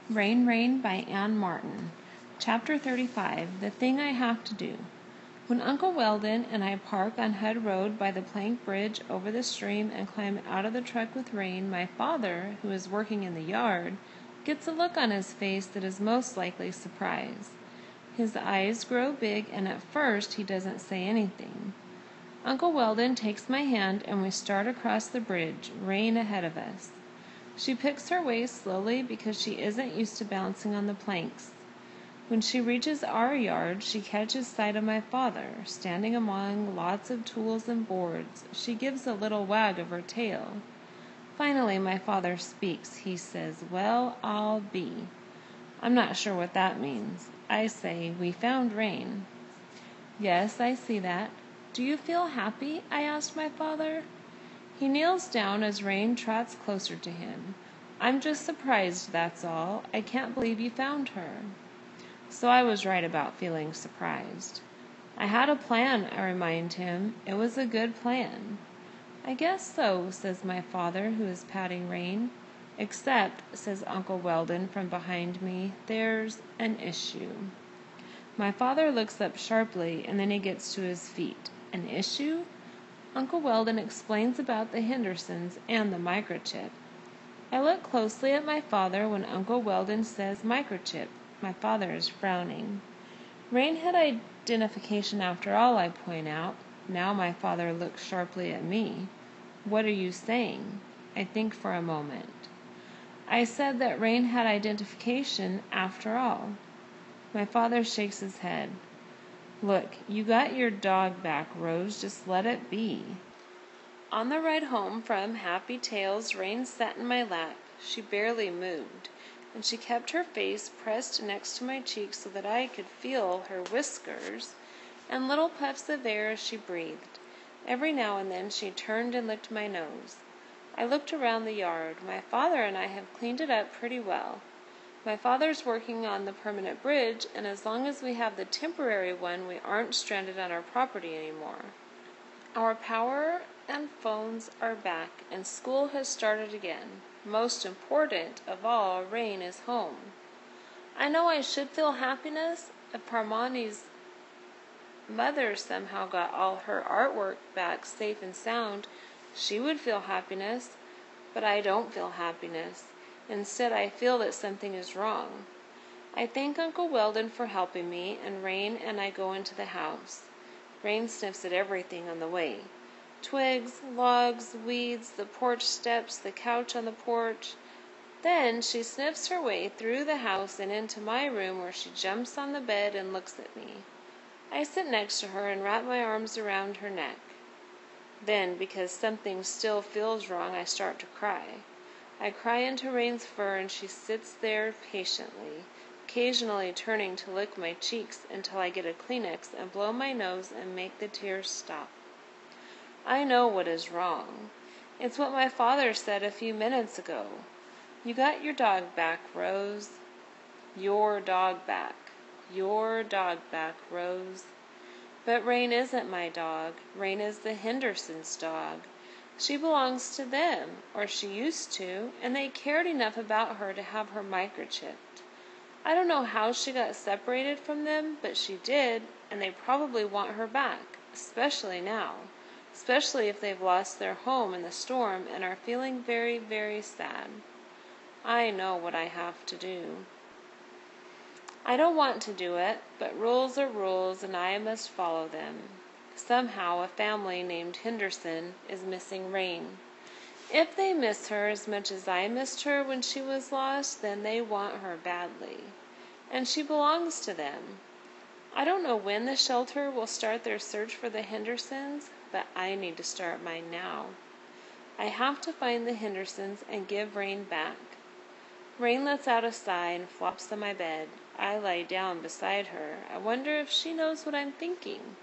Rain, Rain by Anne Martin. Chapter 35, The Thing I Have to Do. When Uncle Weldon and I park on Hud Road by the plank bridge over the stream and climb out of the truck with Rain, my father, who is working in the yard, gets a look on his face that is most likely surprise. His eyes grow big, and at first he doesn't say anything. Uncle Weldon takes my hand and we start across the bridge, Rain ahead of us. She picks her way slowly because she isn't used to bouncing on the planks. When she reaches our yard, she catches sight of my father, standing among lots of tools and boards. She gives a little wag of her tail. Finally, my father speaks. He says, "Well, I'll be." I'm not sure what that means. I say, "We found Rain." "Yes, I see that. Do you feel happy?" I asked my father. He kneels down as Rain trots closer to him. "I'm just surprised, that's all. I can't believe you found her." So I was right about feeling surprised. I had a plan, I remind him. It was a good plan. "I guess so," says my father, who is patting Rain. "Except," says Uncle Weldon from behind me, "there's an issue." My father looks up sharply, and then he gets to his feet. An issue? Uncle Weldon explains about the Hendersons and the microchip. I look closely at my father when Uncle Weldon says microchip. My father is frowning. Rain had identification after all, I point out. Now my father looks sharply at me. "What are you saying?" I think for a moment. "I said that Rain had identification after all." My father shakes his head. "Look, you got your dog back, Rose. Just let it be." On the ride home from Happy Tales, Rain sat in my lap. She barely moved, and she kept her face pressed next to my cheek so that I could feel her whiskers and little puffs of air as she breathed. Every now and then she turned and licked my nose. I looked around the yard. My father and I have cleaned it up pretty well. My father's working on the permanent bridge, and as long as we have the temporary one, we aren't stranded on our property anymore. Our power and phones are back, and school has started again. Most important of all, Rain is home. I know I should feel happiness if Parmani's mother somehow got all her artwork back safe and sound. She would feel happiness, but I don't feel happiness. Instead, I feel that something is wrong. I thank Uncle Weldon for helping me, and Rain and I go into the house. Rain sniffs at everything on the way. Twigs, logs, weeds, the porch steps, the couch on the porch. Then she sniffs her way through the house and into my room, where she jumps on the bed and looks at me. I sit next to her and wrap my arms around her neck. Then, because something still feels wrong, I start to cry. I cry into Rain's fur, and she sits there patiently, occasionally turning to lick my cheeks until I get a Kleenex and blow my nose and make the tears stop. I know what is wrong. It's what my father said a few minutes ago. "You got your dog back, Rose." Your dog back. Your dog back, Rose. But Rain isn't my dog. Rain is the Hendersons' dog. She belongs to them, or she used to, and they cared enough about her to have her microchipped. I don't know how she got separated from them, but she did, and they probably want her back, especially now, especially if they've lost their home in the storm and are feeling very, very sad. I know what I have to do. I don't want to do it, but rules are rules, and I must follow them. Somehow a family named Henderson is missing Rain. If they miss her as much as I missed her when she was lost, then they want her badly. And she belongs to them. I don't know when the shelter will start their search for the Hendersons, but I need to start mine now. I have to find the Hendersons and give Rain back. Rain lets out a sigh and flops on my bed. I lie down beside her. I wonder if she knows what I'm thinking.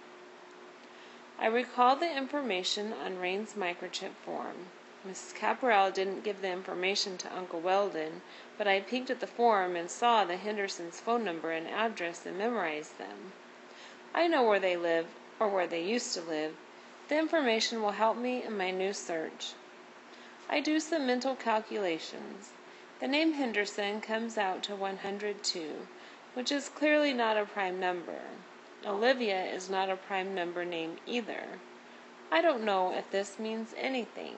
I recall the information on Rain's microchip form. Mrs. Caporal didn't give the information to Uncle Weldon, but I peeked at the form and saw the Hendersons' phone number and address and memorized them. I know where they live, or where they used to live. The information will help me in my new search. I do some mental calculations. The name Henderson comes out to 102, which is clearly not a prime number. Olivia is not a prime number name either. I don't know if this means anything.